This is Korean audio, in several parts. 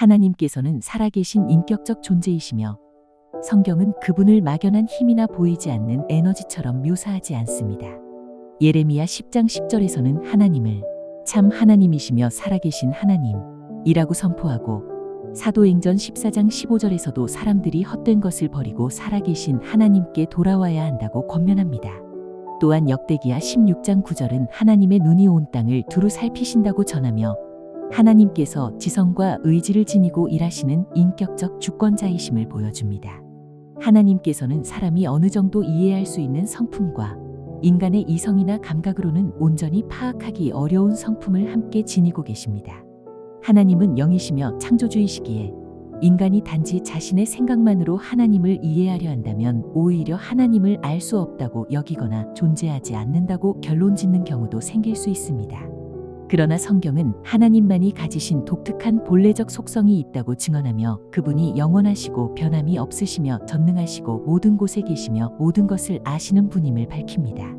하나님께서는 살아계신 인격적 존재이시며 성경은 그분을 막연한 힘이나 보이지 않는 에너지처럼 묘사하지 않습니다. 예레미야 10장 10절에서는 하나님을 참 하나님이시며 살아계신 하나님이라고 선포하고 사도행전 14장 15절에서도 사람들이 헛된 것을 버리고 살아계신 하나님께 돌아와야 한다고 권면합니다. 또한 역대기야 16장 9절은 하나님의 눈이 온 땅을 두루 살피신다고 전하며 하나님께서 지성과 의지를 지니고 일하시는 인격적 주권자이심을 보여줍니다. 하나님께서는 사람이 어느 정도 이해할 수 있는 성품과 인간의 이성이나 감각으로는 온전히 파악하기 어려운 성품을 함께 지니고 계십니다. 하나님은 영이시며 창조주이시기에 인간이 단지 자신의 생각만으로 하나님을 이해하려 한다면 오히려 하나님을 알 수 없다고 여기거나 존재하지 않는다고 결론 짓는 경우도 생길 수 있습니다. 그러나 성경은 하나님만이 가지신 독특한 본래적 속성이 있다고 증언하며 그분이 영원하시고 변함이 없으시며 전능하시고 모든 곳에 계시며 모든 것을 아시는 분임을 밝힙니다.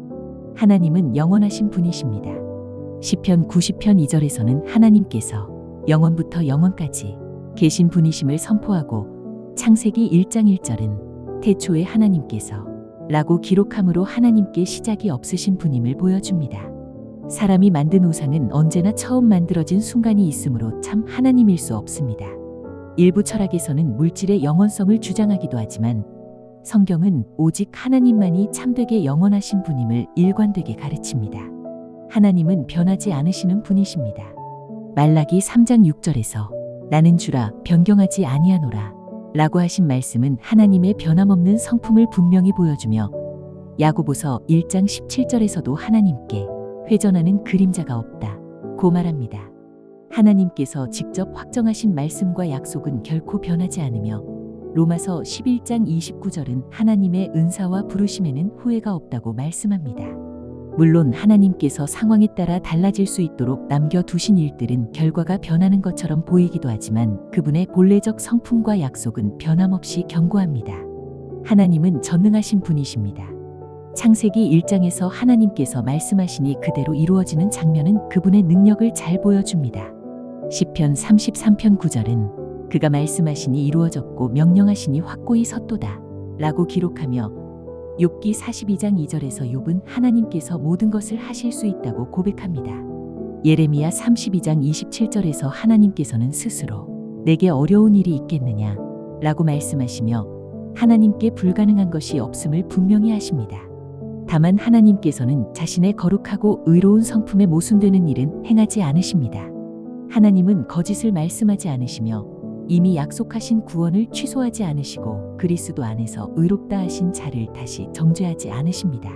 하나님은 영원하신 분이십니다. 시편 90편 2절에서는 하나님께서 영원부터 영원까지 계신 분이심을 선포하고 창세기 1장 1절은 태초에 하나님께서 라고 기록함으로 하나님께 시작이 없으신 분임을 보여줍니다. 사람이 만든 우상은 언제나 처음 만들어진 순간이 있으므로 참 하나님일 수 없습니다. 일부 철학에서는 물질의 영원성을 주장하기도 하지만 성경은 오직 하나님만이 참되게 영원하신 분임을 일관되게 가르칩니다. 하나님은 변하지 않으시는 분이십니다. 말라기 3장 6절에서 나는 주라 변경하지 아니하노라 라고 하신 말씀은 하나님의 변함없는 성품을 분명히 보여주며 야고보서 1장 17절에서도 하나님께 회전하는 그림자가 없다 고 말합니다. 하나님께서 직접 확정하신 말씀과 약속은 결코 변하지 않으며 로마서 11장 29절은 하나님의 은사와 부르심에는 후회가 없다고 말씀합니다. 물론 하나님께서 상황에 따라 달라질 수 있도록 남겨두신 일들은 결과가 변하는 것처럼 보이기도 하지만 그분의 본래적 성품과 약속은 변함없이 견고합니다. 하나님은 전능하신 분이십니다. 창세기 1장에서 하나님께서 말씀하시니 그대로 이루어지는 장면은 그분의 능력을 잘 보여줍니다. 시편 33편 9절은 그가 말씀하시니 이루어졌고 명령하시니 확고히 섰도다 라고 기록하며 욥기 42장 2절에서 욥은 하나님께서 모든 것을 하실 수 있다고 고백합니다. 예레미야 32장 27절에서 하나님께서는 스스로 내게 어려운 일이 있겠느냐 라고 말씀하시며 하나님께 불가능한 것이 없음을 분명히 하십니다. 다만 하나님께서는 자신의 거룩하고 의로운 성품에 모순되는 일은 행하지 않으십니다. 하나님은 거짓을 말씀하지 않으시며 이미 약속하신 구원을 취소하지 않으시고 그리스도 안에서 의롭다 하신 자를 다시 정죄하지 않으십니다.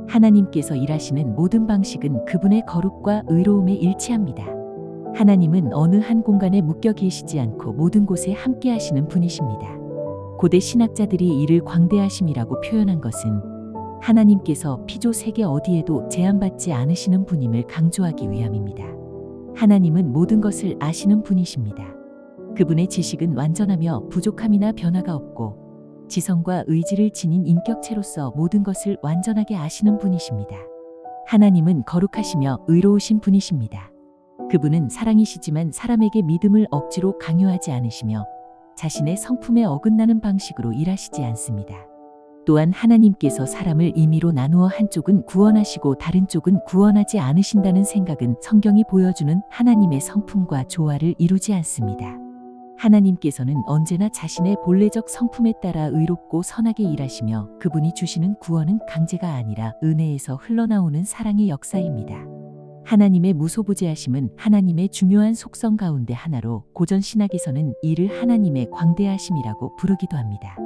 하나님께서 일하시는 모든 방식은 그분의 거룩과 의로움에 일치합니다. 하나님은 어느 한 공간에 묶여 계시지 않고 모든 곳에 함께 하시는 분이십니다. 고대 신학자들이 이를 광대하심이라고 표현한 것은 하나님께서 피조 세계 어디에도 제한받지 않으시는 분임을 강조하기 위함입니다. 하나님은 모든 것을 아시는 분이십니다. 그분의 지식은 완전하며 부족함이나 변화가 없고 지성과 의지를 지닌 인격체로서 모든 것을 완전하게 아시는 분이십니다. 하나님은 거룩하시며 의로우신 분이십니다. 그분은 사랑이시지만 사람에게 믿음을 억지로 강요하지 않으시며 자신의 성품에 어긋나는 방식으로 일하시지 않습니다. 또한 하나님께서 사람을 임의로 나누어 한쪽은 구원하시고 다른 쪽은 구원하지 않으신다는 생각은 성경이 보여주는 하나님의 성품과 조화를 이루지 않습니다. 하나님께서는 언제나 자신의 본래적 성품에 따라 의롭고 선하게 일하시며 그분이 주시는 구원은 강제가 아니라 은혜에서 흘러나오는 사랑의 역사입니다. 하나님의 무소부재하심은 하나님의 중요한 속성 가운데 하나로 고전 신학에서는 이를 하나님의 광대하심이라고 부르기도 합니다.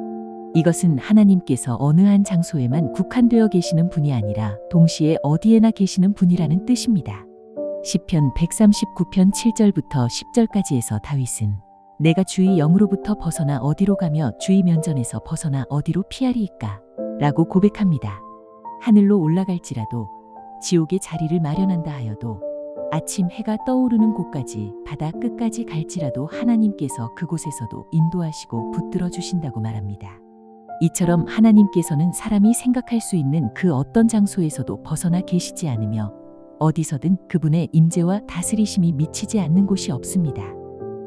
이것은 하나님께서 어느 한 장소에만 국한되어 계시는 분이 아니라 동시에 어디에나 계시는 분이라는 뜻입니다. 시편 139편 7절부터 10절까지에서 다윗은 내가 주의 영으로부터 벗어나 어디로 가며 주의 면전에서 벗어나 어디로 피하리이까? 라고 고백합니다. 하늘로 올라갈지라도 지옥의 자리를 마련한다 하여도 아침 해가 떠오르는 곳까지 바다 끝까지 갈지라도 하나님께서 그곳에서도 인도하시고 붙들어 주신다고 말합니다. 이처럼 하나님께서는 사람이 생각할 수 있는 그 어떤 장소에서도 벗어나 계시지 않으며 어디서든 그분의 임재와 다스리심이 미치지 않는 곳이 없습니다.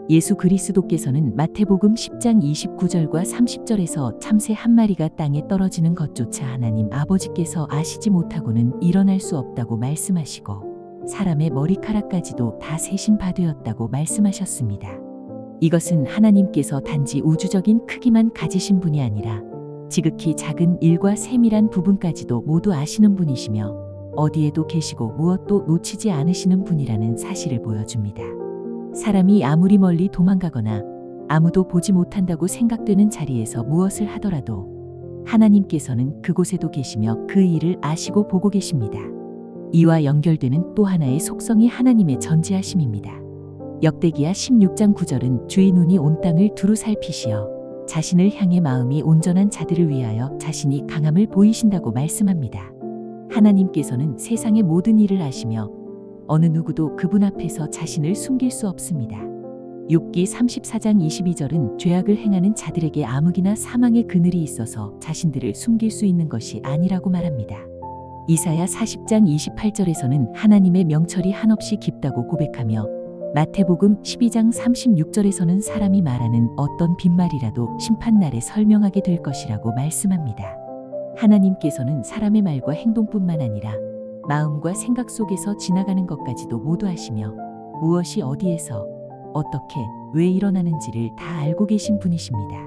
예수 그리스도께서는 마태복음 10장 29절과 30절에서 참새 한 마리가 땅에 떨어지는 것조차 하나님 아버지께서 아시지 못하고는 일어날 수 없다고 말씀하시고 사람의 머리카락까지도 다 세신 바 되었다고 말씀하셨습니다. 이것은 하나님께서 단지 우주적인 크기만 가지신 분이 아니라 지극히 작은 일과 세밀한 부분까지도 모두 아시는 분이시며 어디에도 계시고 무엇도 놓치지 않으시는 분이라는 사실을 보여줍니다. 사람이 아무리 멀리 도망가거나 아무도 보지 못한다고 생각되는 자리에서 무엇을 하더라도 하나님께서는 그곳에도 계시며 그 일을 아시고 보고 계십니다. 이와 연결되는 또 하나의 속성이 하나님의 전지하심입니다. 역대기야 16장 9절은 주의 눈이 온 땅을 두루 살피시어 자신을 향해 마음이 온전한 자들을 위하여 자신이 강함을 보이신다고 말씀합니다. 하나님께서는 세상의 모든 일을 아시며 어느 누구도 그분 앞에서 자신을 숨길 수 없습니다. 욥기 34장 22절은 죄악을 행하는 자들에게 암흑이나 사망의 그늘이 있어서 자신들을 숨길 수 있는 것이 아니라고 말합니다. 이사야 40장 28절에서는 하나님의 명철이 한없이 깊다고 고백하며 마태복음 12장 36절에서는 사람이 말하는 어떤 빈말이라도 심판날에 설명하게 될 것이라고 말씀합니다. 하나님께서는 사람의 말과 행동뿐만 아니라 마음과 생각 속에서 지나가는 것까지도 모두 아시며 무엇이 어디에서 어떻게 왜 일어나는지를 다 알고 계신 분이십니다.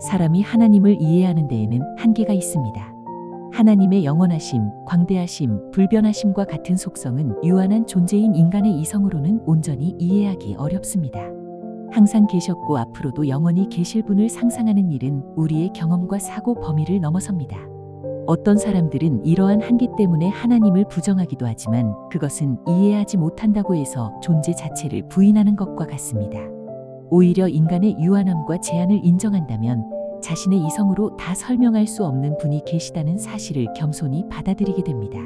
사람이 하나님을 이해하는 데에는 한계가 있습니다. 하나님의 영원하심, 광대하심, 불변하심과 같은 속성은 유한한 존재인 인간의 이성으로는 온전히 이해하기 어렵습니다. 항상 계셨고 앞으로도 영원히 계실 분을 상상하는 일은 우리의 경험과 사고 범위를 넘어섭니다. 어떤 사람들은 이러한 한계 때문에 하나님을 부정하기도 하지만 그것은 이해하지 못한다고 해서 존재 자체를 부인하는 것과 같습니다. 오히려 인간의 유한함과 제한을 인정한다면 자신의 이성으로 다 설명할 수 없는 분이 계시다는 사실을 겸손히 받아들이게 됩니다.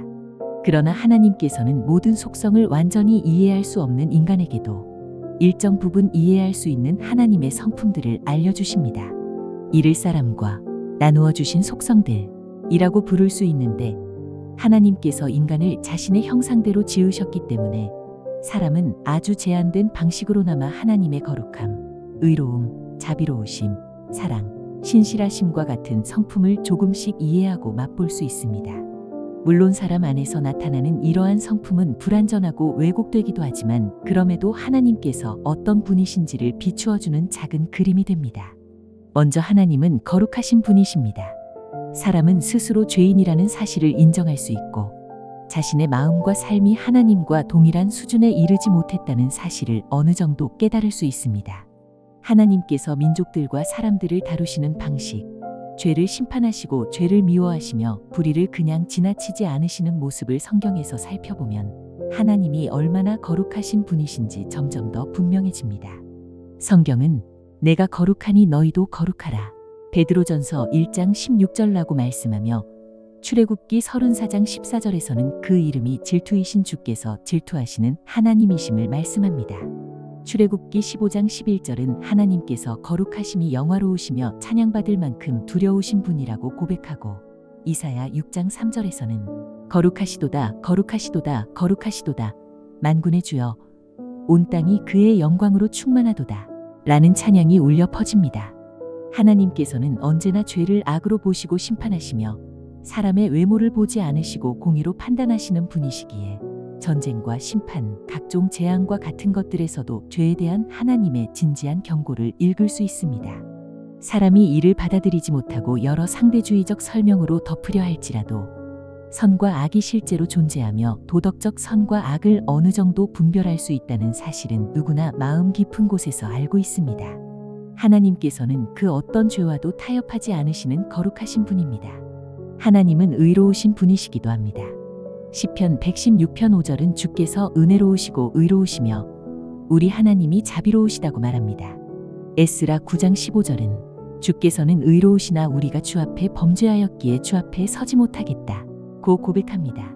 그러나 하나님께서는 모든 속성을 완전히 이해할 수 없는 인간에게도 일정 부분 이해할 수 있는 하나님의 성품들을 알려주십니다. 이를 사람과 나누어 주신 속성들 이라고 부를 수 있는데 하나님께서 인간을 자신의 형상대로 지으셨기 때문에 사람은 아주 제한된 방식으로나마 하나님의 거룩함, 의로움, 자비로우심, 사랑, 신실하심과 같은 성품을 조금씩 이해하고 맛볼 수 있습니다. 물론 사람 안에서 나타나는 이러한 성품은 불완전하고 왜곡되기도 하지만 그럼에도 하나님께서 어떤 분이신지를 비추어주는 작은 그림이 됩니다. 먼저 하나님은 거룩하신 분이십니다. 사람은 스스로 죄인이라는 사실을 인정할 수 있고 자신의 마음과 삶이 하나님과 동일한 수준에 이르지 못했다는 사실을 어느 정도 깨달을 수 있습니다. 하나님께서 민족들과 사람들을 다루시는 방식, 죄를 심판하시고 죄를 미워하시며 불의를 그냥 지나치지 않으시는 모습을 성경에서 살펴보면 하나님이 얼마나 거룩하신 분이신지 점점 더 분명해집니다. 성경은 내가 거룩하니 너희도 거룩하라. 베드로전서 1장 16절라고 말씀하며 출애굽기 34장 14절에서는 그 이름이 질투이신 주께서 질투하시는 하나님이심을 말씀합니다. 출애굽기 15장 11절은 하나님께서 거룩하심이 영화로우시며 찬양받을 만큼 두려우신 분이라고 고백하고 이사야 6장 3절에서는 거룩하시도다 거룩하시도다 거룩하시도다 만군의 주여 온 땅이 그의 영광으로 충만하도다 라는 찬양이 울려 퍼집니다. 하나님께서는 언제나 죄를 악으로 보시고 심판하시며 사람의 외모를 보지 않으시고 공의로 판단하시는 분이시기에 전쟁과 심판, 각종 재앙과 같은 것들에서도 죄에 대한 하나님의 진지한 경고를 읽을 수 있습니다. 사람이 이를 받아들이지 못하고 여러 상대주의적 설명으로 덮으려 할지라도 선과 악이 실제로 존재하며 도덕적 선과 악을 어느 정도 분별할 수 있다는 사실은 누구나 마음 깊은 곳에서 알고 있습니다. 하나님께서는 그 어떤 죄와도 타협하지 않으시는 거룩하신 분입니다. 하나님은 의로우신 분이시기도 합니다. 시편 116편 5절은 주께서 은혜로우시고 의로우시며 우리 하나님이 자비로우시다고 말합니다. 에스라 9장 15절은 주께서는 의로우시나 우리가 주 앞에 범죄하였기에 주 앞에 서지 못하겠다 고 고백합니다.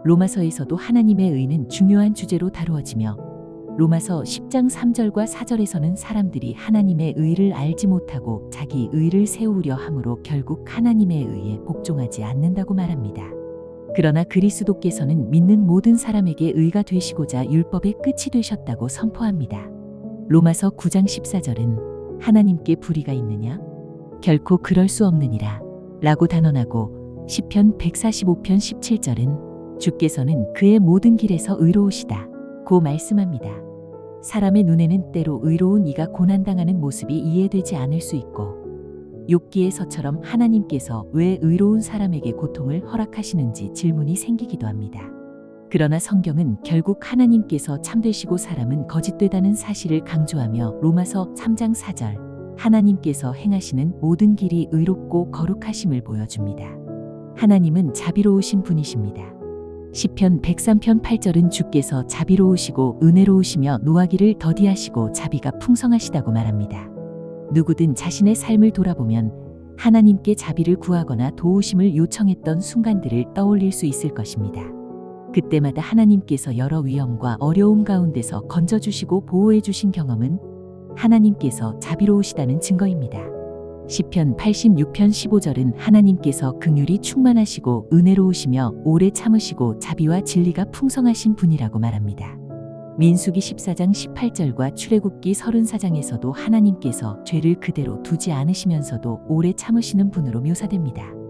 로마서에서도 하나님의 의는 중요한 주제로 다루어지며 로마서 10장 3절과 4절에서는 사람들이 하나님의 의를 알지 못하고 자기 의를 세우려 함으로 결국 하나님의 의에 복종하지 않는다고 말합니다. 그러나 그리스도께서는 믿는 모든 사람에게 의가 되시고자 율법의 끝이 되셨다고 선포합니다. 로마서 9장 14절은 하나님께 불의가 있느냐? 결코 그럴 수 없느니라 라고 단언하고 시편 145편 17절은 주께서는 그의 모든 길에서 의로우시다 고 말씀합니다. 사람의 눈에는 때로 의로운 이가 고난당하는 모습이 이해되지 않을 수 있고 욥기에서처럼 하나님께서 왜 의로운 사람에게 고통을 허락하시는지 질문이 생기기도 합니다. 그러나 성경은 결국 하나님께서 참되시고 사람은 거짓되다는 사실을 강조하며 로마서 3장 4절 하나님께서 행하시는 모든 길이 의롭고 거룩하심을 보여줍니다. 하나님은 자비로우신 분이십니다. 시편 103편 8절은 주께서 자비로우시고 은혜로우시며 노하기를 더디하시고 자비가 풍성하시다고 말합니다. 누구든 자신의 삶을 돌아보면 하나님께 자비를 구하거나 도우심을 요청했던 순간들을 떠올릴 수 있을 것입니다. 그때마다 하나님께서 여러 위험과 어려움 가운데서 건져주시고 보호해주신 경험은 하나님께서 자비로우시다는 증거입니다. 시편 86편 15절은 하나님께서 긍휼이 충만하시고 은혜로우시며 오래 참으시고 자비와 진리가 풍성하신 분이라고 말합니다. 민수기 14장 18절과 출애굽기 34장에서도 하나님께서 죄를 그대로 두지 않으시면서도 오래 참으시는 분으로 묘사됩니다.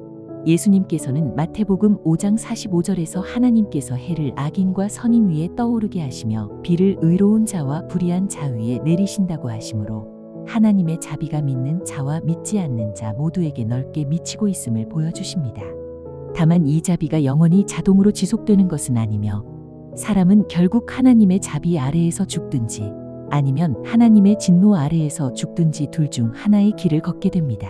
예수님께서는 마태복음 5장 45절에서 하나님께서 해를 악인과 선인 위에 떠오르게 하시며 비를 의로운 자와 불의한 자 위에 내리신다고 하시므로 하나님의 자비가 믿는 자와 믿지 않는 자 모두에게 넓게 미치고 있음을 보여주십니다. 다만 이 자비가 영원히 자동으로 지속되는 것은 아니며 사람은 결국 하나님의 자비 아래에서 죽든지 아니면 하나님의 진노 아래에서 죽든지 둘 중 하나의 길을 걷게 됩니다.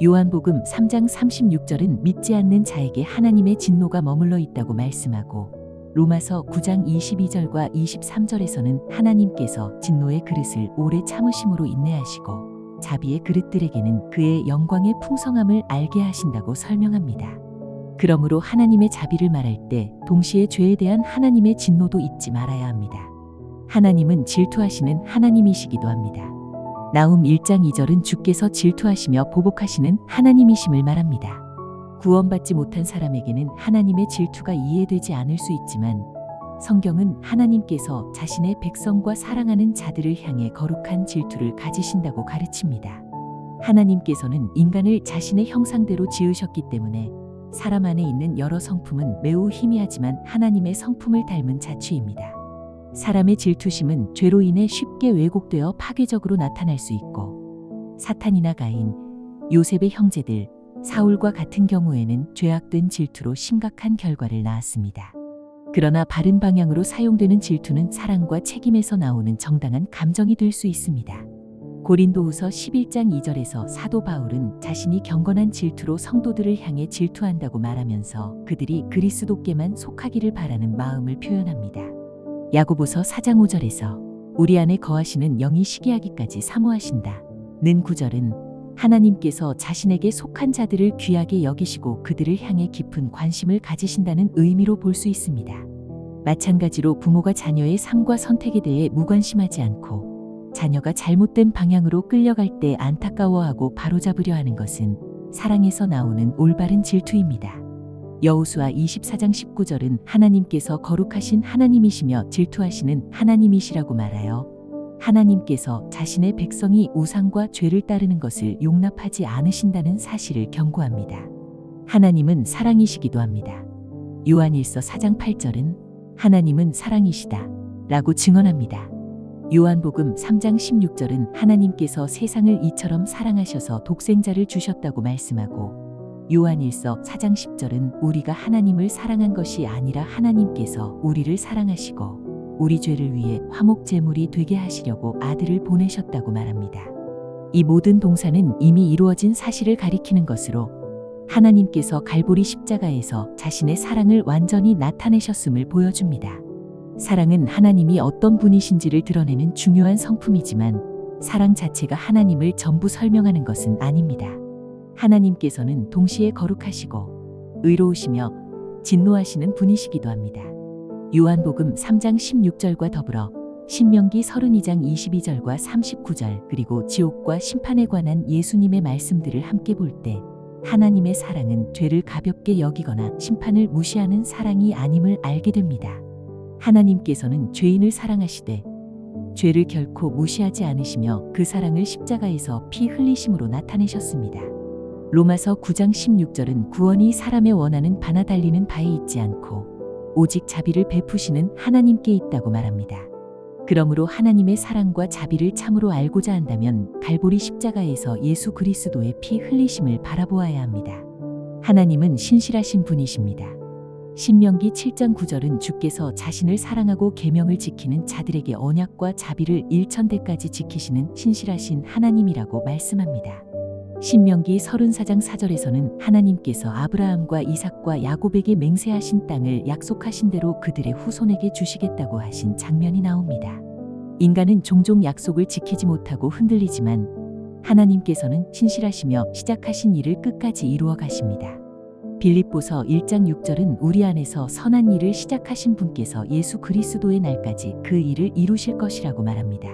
요한복음 3장 36절은 믿지 않는 자에게 하나님의 진노가 머물러 있다고 말씀하고 로마서 9장 22절과 23절에서는 하나님께서 진노의 그릇을 오래 참으심으로 인내하시고 자비의 그릇들에게는 그의 영광의 풍성함을 알게 하신다고 설명합니다. 그러므로 하나님의 자비를 말할 때 동시에 죄에 대한 하나님의 진노도 잊지 말아야 합니다. 하나님은 질투하시는 하나님이시기도 합니다. 나훔 1장 2절은 주께서 질투하시며 보복하시는 하나님이심을 말합니다. 구원받지 못한 사람에게는 하나님의 질투가 이해되지 않을 수 있지만 성경은 하나님께서 자신의 백성과 사랑하는 자들을 향해 거룩한 질투를 가지신다고 가르칩니다. 하나님께서는 인간을 자신의 형상대로 지으셨기 때문에 사람 안에 있는 여러 성품은 매우 희미하지만 하나님의 성품을 닮은 자취입니다. 사람의 질투심은 죄로 인해 쉽게 왜곡되어 파괴적으로 나타날 수 있고 사탄이나 가인, 요셉의 형제들, 사울과 같은 경우에는 죄악된 질투로 심각한 결과를 낳았습니다. 그러나 바른 방향으로 사용되는 질투는 사랑과 책임에서 나오는 정당한 감정이 될 수 있습니다. 고린도후서 11장 2절에서 사도 바울은 자신이 경건한 질투로 성도들을 향해 질투한다고 말하면서 그들이 그리스도께만 속하기를 바라는 마음을 표현합니다. 야고보서 4장 5절에서 우리 안에 거하시는 영이 시기하기까지 사모하신다 는 구절은 하나님께서 자신에게 속한 자들을 귀하게 여기시고 그들을 향해 깊은 관심을 가지신다는 의미로 볼 수 있습니다. 마찬가지로 부모가 자녀의 삶과 선택에 대해 무관심하지 않고 자녀가 잘못된 방향으로 끌려갈 때 안타까워하고 바로잡으려 하는 것은 사랑에서 나오는 올바른 질투입니다. 여호수아 24장 19절은 하나님께서 거룩하신 하나님이시며 질투하시는 하나님이시라고 말하여 하나님께서 자신의 백성이 우상과 죄를 따르는 것을 용납하지 않으신다는 사실을 경고합니다. 하나님은 사랑이시기도 합니다. 요한일서 4장 8절은 하나님은 사랑이시다 라고 증언합니다. 요한복음 3장 16절은 하나님께서 세상을 이처럼 사랑하셔서 독생자를 주셨다고 말씀하고 요한일서 4장 10절은 우리가 하나님을 사랑한 것이 아니라 하나님께서 우리를 사랑하시고 우리 죄를 위해 화목 제물이 되게 하시려고 아들을 보내셨다고 말합니다. 이 모든 동사는 이미 이루어진 사실을 가리키는 것으로 하나님께서 갈보리 십자가에서 자신의 사랑을 완전히 나타내셨음을 보여줍니다. 사랑은 하나님이 어떤 분이신지를 드러내는 중요한 성품이지만 사랑 자체가 하나님을 전부 설명하는 것은 아닙니다. 하나님께서는 동시에 거룩하시고 의로우시며 진노하시는 분이시기도 합니다. 요한복음 3장 16절과 더불어 신명기 32장 22절과 39절 그리고 지옥과 심판에 관한 예수님의 말씀들을 함께 볼 때 하나님의 사랑은 죄를 가볍게 여기거나 심판을 무시하는 사랑이 아님을 알게 됩니다. 하나님께서는 죄인을 사랑하시되 죄를 결코 무시하지 않으시며 그 사랑을 십자가에서 피 흘리심으로 나타내셨습니다. 로마서 9장 16절은 구원이 사람의 원하는 바나 달리는 바에 있지 않고 오직 자비를 베푸시는 하나님께 있다고 말합니다. 그러므로 하나님의 사랑과 자비를 참으로 알고자 한다면 갈보리 십자가에서 예수 그리스도의 피 흘리심을 바라보아야 합니다. 하나님은 신실하신 분이십니다. 신명기 7장 9절은 주께서 자신을 사랑하고 계명을 지키는 자들에게 언약과 자비를 일천대까지 지키시는 신실하신 하나님이라고 말씀합니다. 신명기 34장 4절에서는 하나님께서 아브라함과 이삭과 야곱에게 맹세하신 땅을 약속하신 대로 그들의 후손에게 주시겠다고 하신 장면이 나옵니다. 인간은 종종 약속을 지키지 못하고 흔들리지만 하나님께서는 신실하시며 시작하신 일을 끝까지 이루어 가십니다. 빌립보서 1장 6절은 우리 안에서 선한 일을 시작하신 분께서 예수 그리스도의 날까지 그 일을 이루실 것이라고 말합니다.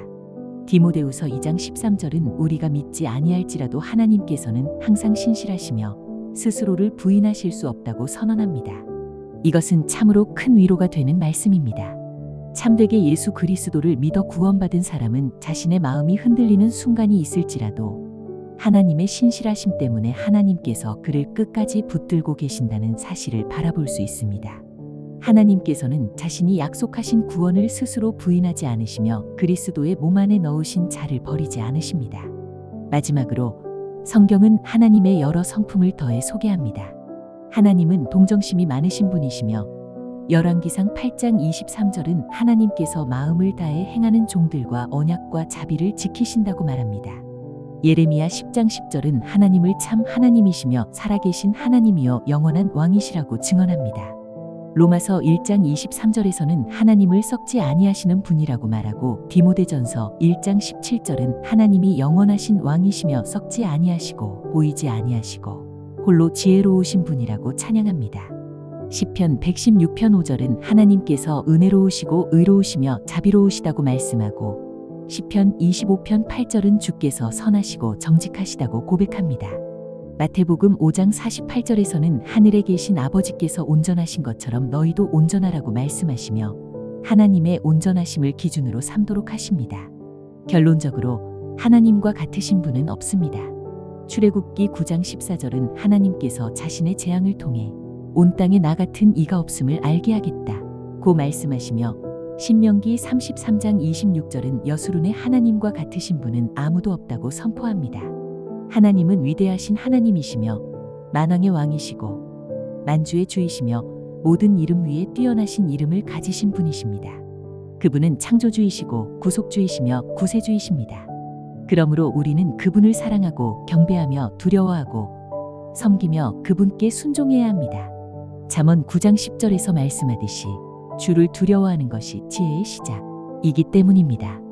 디모데후서 2장 13절은 우리가 믿지 아니할지라도 하나님께서는 항상 신실하시며 스스로를 부인하실 수 없다고 선언합니다. 이것은 참으로 큰 위로가 되는 말씀입니다. 참되게 예수 그리스도를 믿어 구원받은 사람은 자신의 마음이 흔들리는 순간이 있을지라도 하나님의 신실하심 때문에 하나님께서 그를 끝까지 붙들고 계신다는 사실을 바라볼 수 있습니다. 하나님께서는 자신이 약속하신 구원을 스스로 부인하지 않으시며 그리스도의 몸 안에 넣으신 자를 버리지 않으십니다. 마지막으로 성경은 하나님의 여러 성품을 더해 소개합니다. 하나님은 동정심이 많으신 분이시며 열왕기상 8장 23절은 하나님께서 마음을 다해 행하는 종들과 언약과 자비를 지키신다고 말합니다. 예레미야 10장 10절은 하나님을 참 하나님이시며 살아계신 하나님이여 영원한 왕이시라고 증언합니다. 로마서 1장 23절에서는 하나님을 썩지 아니하시는 분이라고 말하고 디모데전서 1장 17절은 하나님이 영원하신 왕이시며 썩지 아니하시고 보이지 아니하시고 홀로 지혜로우신 분이라고 찬양합니다. 시편 116편 5절은 하나님께서 은혜로우시고 의로우시며 자비로우시다고 말씀하고 시편 25편 8절은 주께서 선하시고 정직하시다고 고백합니다. 마태복음 5장 48절에서는 하늘에 계신 아버지께서 온전하신 것처럼 너희도 온전하라고 말씀하시며 하나님의 온전하심을 기준으로 삼도록 하십니다. 결론적으로 하나님과 같으신 분은 없습니다. 출애굽기 9장 14절은 하나님께서 자신의 재앙을 통해 온 땅에 나 같은 이가 없음을 알게 하겠다 고 말씀하시며 신명기 33장 26절은 여수론의 하나님과 같으신 분은 아무도 없다고 선포합니다. 하나님은 위대하신 하나님이시며 만왕의 왕이시고 만주의 주이시며 모든 이름 위에 뛰어나신 이름을 가지신 분이십니다. 그분은 창조주이시고 구속주이시며 구세주이십니다. 그러므로 우리는 그분을 사랑하고 경배하며 두려워하고 섬기며 그분께 순종해야 합니다. 잠언 9장 10절에서 말씀하듯이 주를 두려워하는 것이 지혜의 시작이기 때문입니다.